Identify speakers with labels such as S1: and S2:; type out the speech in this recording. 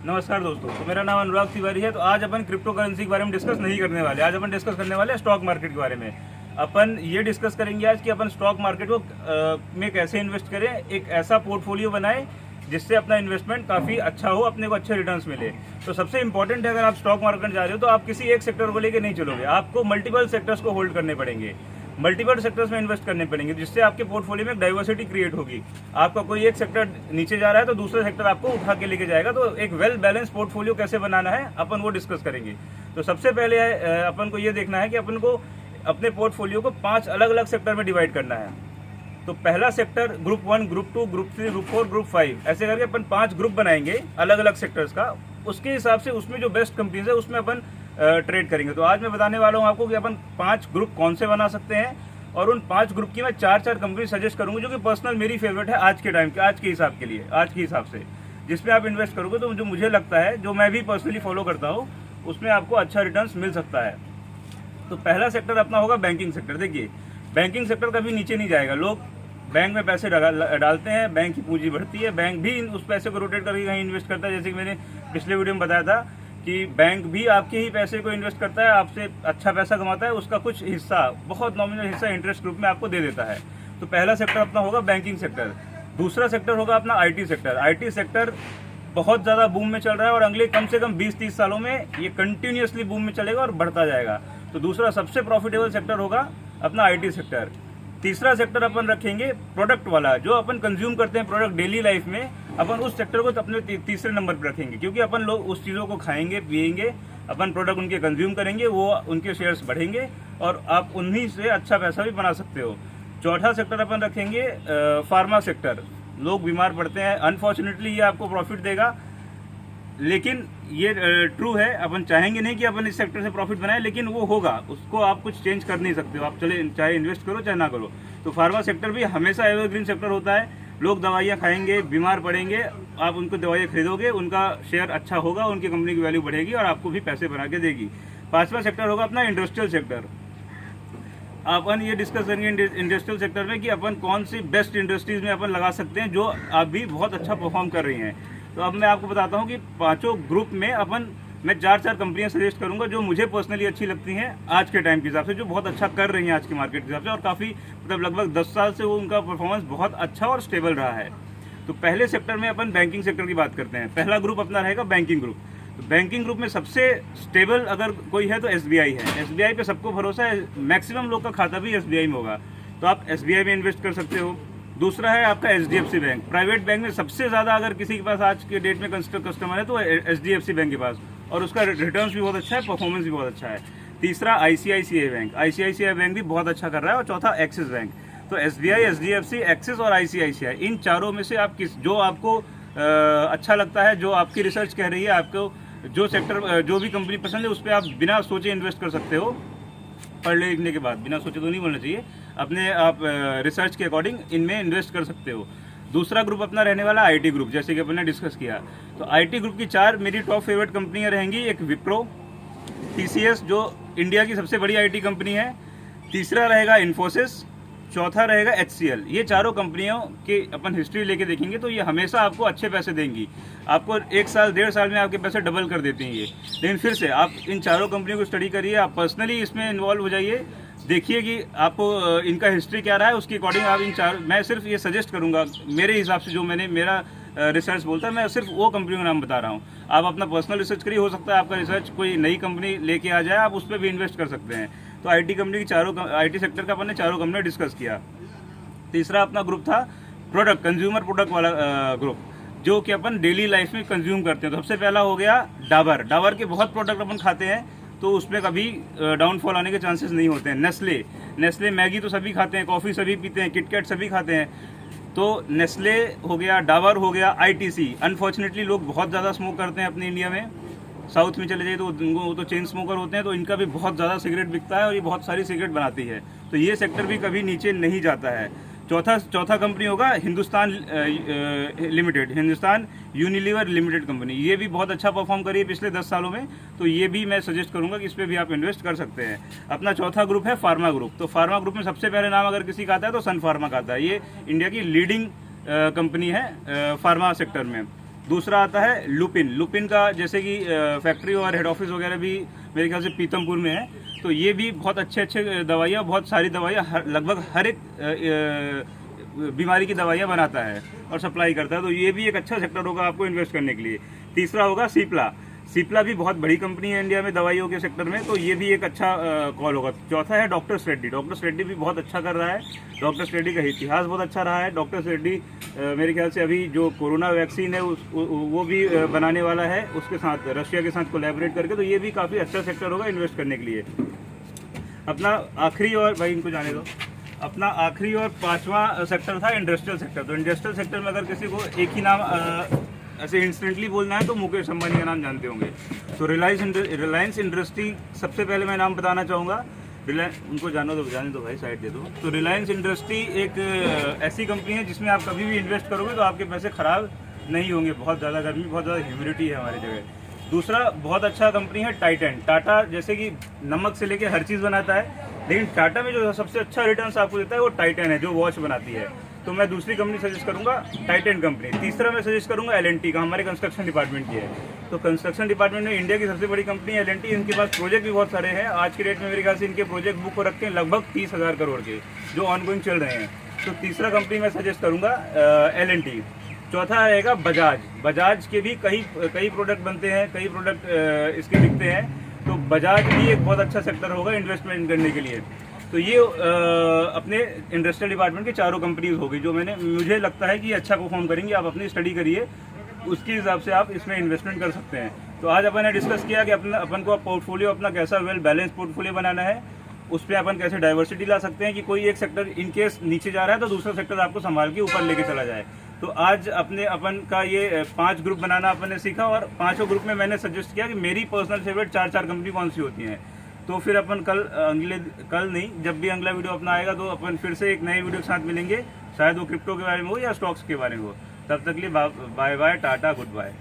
S1: नमस्कार दोस्तों, तो मेरा नाम अनुराग तिवारी है। तो आज अपन क्रिप्टो करेंसी के बारे में डिस्कस नहीं करने वाले। आज अपन डिस्कस करने वाले हैं स्टॉक मार्केट के बारे में। अपन ये डिस्कस करेंगे आज कि अपन स्टॉक मार्केट को में कैसे इन्वेस्ट करें, एक ऐसा पोर्टफोलियो बनाएं जिससे अपना इन्वेस्टमेंट काफ़ी अच्छा हो, अपने को अच्छे रिटर्न्स मिले। तो सबसे इंपॉर्टेंट है, अगर आप स्टॉक मार्केट जा रहे हो तो आप किसी एक सेक्टर को लेकर नहीं चलोगे, आपको मल्टीपल सेक्टर्स को होल्ड करने पड़ेंगे, मल्टीपल सेक्टर्स में इन्वेस्ट करने पड़ेंगे, जिससे आपके पोर्टफोलियो में डाइवर्सिटी क्रिएट होगी। आपका कोई एक सेक्टर नीचे जा रहा है तो दूसरा सेक्टर आपको उठा के लेके जाएगा। तो एक वेल बैलेंस पोर्टफोलियो कैसे बनाना है अपन वो डिस्कस करेंगे। तो सबसे पहले अपन को ये देखना है कि अपन को अपने पोर्टफोलियो को 5 अलग अलग सेक्टर में डिवाइड करना है। तो पहला sector group 1, group 2, group 3, group 4, group 5, ऐसे करके अपन 5 ग्रुप बनाएंगे अलग अलग सेक्टर्स का। उसके हिसाब से उसमें जो बेस्ट कंपनीज है उसमें अपन ट्रेड करेंगे। तो आज मैं बताने वाला हूँ आपको कि अपन 5 ग्रुप कौन से बना सकते हैं, और उन 5 ग्रुप की मैं 4 कंपनी सजेस्ट करूंगा जो कि पर्सनल मेरी फेवरेट है आज के टाइम के, आज के हिसाब के लिए, आज के हिसाब से जिसमें आप इन्वेस्ट करोगे तो जो मुझे लगता है, जो मैं भी पर्सनली फॉलो करता हूँ, उसमें आपको अच्छा रिटर्न्स मिल सकता है। तो पहला सेक्टर अपना होगा बैंकिंग सेक्टर। देखिए, बैंकिंग सेक्टर कभी नीचे नहीं जाएगा। लोग बैंक में पैसे डालते हैं, बैंक की पूंजी बढ़ती है, बैंक भी उस पैसे को रोटेट करके कहीं इन्वेस्ट करता है। जैसे कि मैंने पिछले वीडियो में बताया था कि बैंक भी आपके ही पैसे को इन्वेस्ट करता है, आपसे अच्छा पैसा कमाता है, उसका कुछ हिस्सा, बहुत नॉमिनल हिस्सा इंटरेस्ट ग्रुप में आपको दे देता है। तो पहला सेक्टर अपना होगा बैंकिंग सेक्टर। दूसरा सेक्टर होगा अपना आईटी सेक्टर। आईटी सेक्टर बहुत ज़्यादा बूम में चल रहा है और अगले कम से कम 20-30 सालों में ये कंटिन्यूसली बूम में चलेगा और बढ़ता जाएगा। तो दूसरा सबसे प्रॉफिटेबल सेक्टर होगा अपना आईटी सेक्टर। तीसरा सेक्टर अपन रखेंगे प्रोडक्ट वाला, जो अपन कंज्यूम करते हैं प्रोडक्ट डेली लाइफ में, अपन उस सेक्टर को अपने तीसरे नंबर पर रखेंगे, क्योंकि अपन लोग उस चीज़ों को खाएंगे पिएंगे, अपन प्रोडक्ट उनके कंज्यूम करेंगे, वो उनके शेयर्स बढ़ेंगे और आप उन्हीं से अच्छा पैसा भी बना सकते हो। चौथा सेक्टर अपन रखेंगे फार्मा सेक्टर। लोग बीमार पड़ते हैं, अनफॉर्चुनेटली ये आपको प्रॉफिट देगा, लेकिन ये ट्रू है। अपन चाहेंगे नहीं कि अपन इस सेक्टर से प्रॉफिट बनाए, लेकिन वो होगा, उसको आप कुछ चेंज कर नहीं सकते हो। आप चाहे इन्वेस्ट करो चाहे ना करो। तो फार्मा सेक्टर भी हमेशा एवरग्रीन सेक्टर होता है। लोग दवाइयाँ खाएंगे, बीमार पड़ेंगे, आप उनको दवाइयाँ खरीदोगे, उनका शेयर अच्छा होगा, उनकी कंपनी की वैल्यू बढ़ेगी और आपको भी पैसे बना के देगी। पांचवा सेक्टर होगा अपना इंडस्ट्रियल सेक्टर। अपन ये डिस्कस करेंगे इंडस्ट्रियल सेक्टर में कि अपन कौन सी बेस्ट इंडस्ट्रीज में अपन लगा सकते हैं जो अभी बहुत अच्छा परफॉर्म कर रही हैं। तो अब मैं आपको बताता हूँ कि पांचों ग्रुप में मैं 4 कंपनियां सजेस्ट करूंगा जो मुझे पर्सनली अच्छी लगती हैं आज के टाइम के हिसाब से, जो बहुत अच्छा कर रही हैं आज के मार्केट के हिसाब से, और काफ़ी लगभग 10 साल से वो उनका परफॉर्मेंस बहुत अच्छा और स्टेबल रहा है। तो पहले सेक्टर में अपन बैंकिंग सेक्टर की बात करते हैं। पहला ग्रुप अपना रहेगा बैंकिंग ग्रुप। तो बैंकिंग ग्रुप में सबसे स्टेबल अगर कोई है तो एसबीआई है। एसबीआई पे सबको भरोसा है, मैक्सिमम लोग का खाता भी एसबीआई में होगा, तो आप एसबीआई में इन्वेस्ट कर सकते हो। दूसरा है आपका एचडीएफसी बैंक। प्राइवेट बैंक में सबसे ज़्यादा अगर किसी के पास आज के डेट में कस्टमर है तो एचडीएफसी बैंक के पास, और उसका रिटर्न्स भी बहुत अच्छा है, परफॉर्मेंस भी बहुत अच्छा है। तीसरा आईसीआईसीआई बैंक। आईसीआईसीआई बैंक भी बहुत अच्छा कर रहा है। और चौथा एक्सिस बैंक। तो एसबीआई, एचडीएफसी, एक्सिस और आईसीआईसीआई, इन चारों में से आप जो आपको अच्छा लगता है, जो आपकी रिसर्च कह रही है, आपको जो सेक्टर, जो भी कंपनी पसंद है, उस पर आप बिना सोचे इन्वेस्ट कर सकते हो। पढ़ लिखने के बाद, बिना सोचे तो नहीं बोलना चाहिए, अपने आप रिसर्च के अकॉर्डिंग इनमें इन्वेस्ट कर सकते हो। दूसरा ग्रुप अपना रहने वाला आईटी ग्रुप, जैसे कि अपन ने डिस्कस किया। तो आईटी ग्रुप की 4 मेरी टॉप फेवरेट कंपनियां रहेंगी। एक विप्रो, टीसीएस जो इंडिया की सबसे बड़ी आईटी कंपनी है, तीसरा रहेगा इन्फोसिस, चौथा रहेगा एचसीएल। ये चारों कंपनियों की अपन हिस्ट्री लेके देखेंगे तो ये हमेशा आपको अच्छे पैसे देंगी। आपको 1 साल 1.5 साल में आपके पैसे डबल कर देती हैं ये। लेकिन फिर से आप इन चारों कंपनियों को स्टडी करिए, आप पर्सनली इसमें इन्वॉल्व हो जाइए, देखिए कि आपको इनका हिस्ट्री क्या रहा है, उसके अकॉर्डिंग आप मैं सिर्फ ये सजेस्ट करूंगा मेरे हिसाब से, जो मेरा रिसर्च बोलता है, मैं सिर्फ वो कंपनी का नाम बता रहा हूँ। आप अपना पर्सनल रिसर्च करिए, हो सकता है आपका रिसर्च कोई नई कंपनी लेके आ जाए, आप उस पर भी इन्वेस्ट कर सकते हैं। तो आईटी कंपनी की आईटी सेक्टर का अपन ने 4 कंपनी डिस्कस किया। तीसरा अपना ग्रुप था प्रोडक्ट, कंज्यूमर प्रोडक्ट वाला ग्रुप, जो कि अपन डेली लाइफ में कंज्यूम करते हैं। तो सबसे पहला हो गया डाबर। डाबर के बहुत प्रोडक्ट अपन खाते हैं, तो उसमें कभी डाउनफॉल आने के चांसेस नहीं होते हैं। नेस्ले मैगी तो सभी खाते हैं, कॉफ़ी सभी पीते हैं, किटकैट सभी खाते हैं। तो नेस्ले हो गया, डाबर हो गया, आईटीसी। अनफॉर्चुनेटली लोग बहुत ज़्यादा स्मोक करते हैं अपने इंडिया में। साउथ में चले जाइए तो वो तो चेन स्मोकर होते हैं, तो इनका भी बहुत ज़्यादा सिगरेट बिकता है और ये बहुत सारी सिगरेट बनाती है। तो ये सेक्टर भी कभी नीचे नहीं जाता है। चौथा कंपनी होगा Hindustan limited, Hindustan Unilever limited company. ये भी बहुत अच्छा परफॉर्म करी है पिछले 10 सालों में, तो ये भी मैं सजेस्ट करूंगा कि इस पर भी आप इन्वेस्ट कर सकते हैं। अपना चौथा ग्रुप है फार्मा ग्रुप। तो फार्मा ग्रुप में सबसे पहले नाम अगर किसी का आता है तो सन फार्मा का आता है। ये इंडिया की लीडिंग कंपनी है फार्मा सेक्टर में। दूसरा आता है लुपिन। लुपिन का जैसे कि फैक्ट्री और हेड ऑफिस वगैरह भी मेरे ख्याल से पीतमपुर में है, तो ये भी बहुत अच्छे दवाइयाँ, बहुत सारी दवाइयाँ, लगभग हर एक बीमारी की दवाइयाँ बनाता है और सप्लाई करता है। तो ये भी एक अच्छा सेक्टर होगा आपको इन्वेस्ट करने के लिए। तीसरा होगा सिप्ला। सिप्ला भी बहुत बड़ी कंपनी है इंडिया में दवाइयों के सेक्टर में, तो ये भी एक अच्छा कॉल होगा। चौथा है डॉक्टर्स रेड्डी। डॉक्टर्स रेड्डी भी बहुत अच्छा कर रहा है। डॉक्टर्स रेड्डी का इतिहास बहुत अच्छा रहा है। डॉक्टर्स रेड्डी मेरे ख्याल से अभी जो कोरोना वैक्सीन है वो भी बनाने वाला है उसके साथ, रशिया के साथ कोलैबोरेट करके। तो ये भी काफ़ी अच्छा सेक्टर होगा इन्वेस्ट करने के लिए। अपना आखिरी और, भाई इनको जाने दो, अपना आखिरी और पांचवा सेक्टर था इंडस्ट्रियल सेक्टर। तो इंडस्ट्रियल सेक्टर में अगर किसी को एक ही नाम ऐसे इंस्टेंटली बोलना है तो मुकेश अंबानी का नाम जानते होंगे। तो रिलायंस इंडस्ट्री सबसे पहले मैं नाम बताना चाहूँगा। उनको जाने दो भाई, साइड दे दो। तो रिलायंस इंडस्ट्री एक ऐसी कंपनी है जिसमें आप कभी भी इन्वेस्ट करोगे तो आपके पैसे खराब नहीं होंगे। बहुत ज़्यादा गर्मी, बहुत ज़्यादा ह्यूमिडिटी है हमारी जगह। दूसरा बहुत अच्छा कंपनी है टाइटन। टाटा जैसे कि नमक से लेके हर चीज़ बनाता है, लेकिन टाटा में जो सबसे अच्छा रिटर्न्स आपको देता है वो टाइटन है, जो वॉच बनाती है। तो मैं दूसरी कंपनी सजेस्ट करूंगा टाइटन कंपनी। तीसरा मैं सजेस्ट करूंगा L&T का, हमारे कंस्ट्रक्शन डिपार्टमेंट की है। तो कंस्ट्रक्शन डिपार्टमेंट में इंडिया की सबसे बड़ी कंपनी है L&T। इनके पास प्रोजेक्ट भी बहुत सारे हैं। आज के डेट में मेरे ख्याल से इनके प्रोजेक्ट बुक हो रखे हैं लगभग 30,000 करोड़ के, जो ऑनगोइंग चल रहे हैं। तो तीसरा कंपनी मैं सजेस्ट करूंगा L&T। चौथा रहेगा बजाज। बजाज के भी कई प्रोडक्ट बनते हैं, कई प्रोडक्ट इसके बिकते हैं। तो बजाज भी एक बहुत अच्छा सेक्टर होगा इन्वेस्टमेंट करने के लिए। तो ये अपने इंडस्ट्रियल डिपार्टमेंट की चारों कंपनीज होगी जो मुझे लगता है कि अच्छा परफॉर्म करेंगी। आप अपनी स्टडी करिए, उसके हिसाब से आप इसमें इन्वेस्टमेंट कर सकते हैं। तो आज अपन ने डिस्कस किया कि अपन को पोर्टफोलियो अपना कैसा वेल बैलेंस पोर्टफोलियो बनाना है, उस पर अपन कैसे डाइवर्सिटी ला सकते हैं कि कोई एक सेक्टर इन केस नीचे जा रहा है तो दूसरा सेक्टर आपको संभाल के ऊपर लेके चला जाए। तो आज अपन का ये 5 ग्रुप बनाना अपन ने सीखा, और 5 ग्रुप में मैंने सजेस्ट किया कि मेरी पर्सनल फेवरेट 4 कंपनी कौन सी होती हैं। तो फिर अपन कल नहीं, जब भी अगला वीडियो अपना आएगा तो अपन फिर से एक नए वीडियो के साथ मिलेंगे। शायद वो क्रिप्टो के बारे में हो या स्टॉक्स के बारे में हो। तब तक के लिए bye bye, tata, good bye.